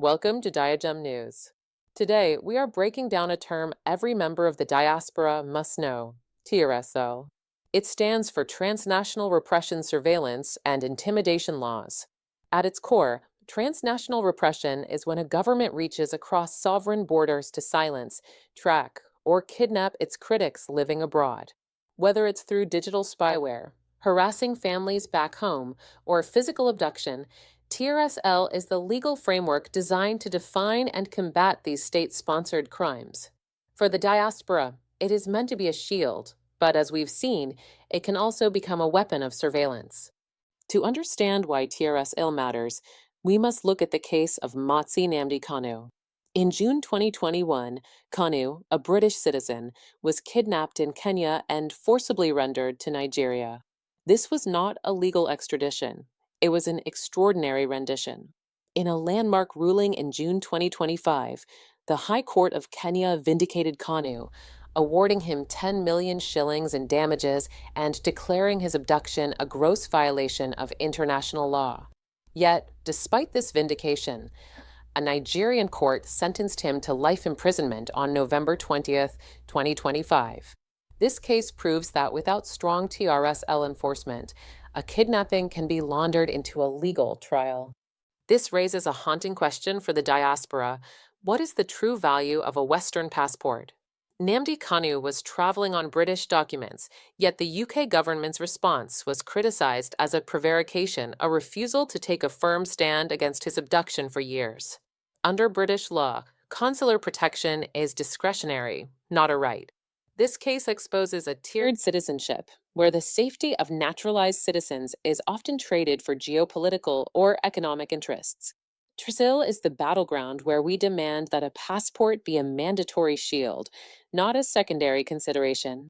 Welcome to Diagem News. Today, we are breaking down a term every member of the diaspora must know, TRSIL. It stands for Transnational Repression Surveillance and Intimidation Laws. At its core, transnational repression is when a government reaches across sovereign borders to silence, track, or kidnap its critics living abroad. Whether it's through digital spyware, harassing families back home, or physical abduction, TRSL is the legal framework designed to define and combat these state-sponsored crimes. For the diaspora, it is meant to be a shield, but as we've seen, it can also become a weapon of surveillance. To understand why TRSL matters, we must look at the case of Nnamdi Kanu. In June 2021, Kanu, a British citizen, was kidnapped in Kenya and forcibly rendered to Nigeria. This was not a legal extradition. It was an extraordinary rendition. In a landmark ruling in June 2025, the High Court of Kenya vindicated Kanu, awarding him 10 million shillings in damages and declaring his abduction a gross violation of international law. Yet, despite this vindication, a Nigerian court sentenced him to life imprisonment on November 20th, 2025. This case proves that without strong TRSL enforcement, a kidnapping can be laundered into a legal trial. This raises a haunting question for the diaspora. What is the true value of a Western passport? Nnamdi Kanu was traveling on British documents, yet the UK government's response was criticized as a prevarication, a refusal to take a firm stand against his abduction for years. Under British law, consular protection is discretionary, not a right. This case exposes a tiered citizenship, where the safety of naturalized citizens is often traded for geopolitical or economic interests. TRSIL is the battleground where we demand that a passport be a mandatory shield, not a secondary consideration.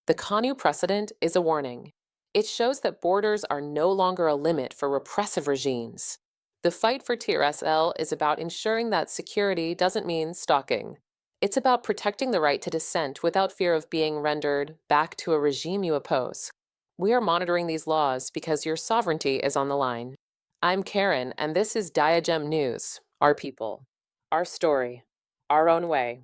The Kanu precedent is a warning. It shows that borders are no longer a limit for repressive regimes. The fight for TRSL is about ensuring that security doesn't mean stalking. It's about protecting the right to dissent without fear of being rendered back to a regime you oppose. We are monitoring these laws because your sovereignty is on the line. I'm Karen, and this is Diagem News, our people, our story, our own way.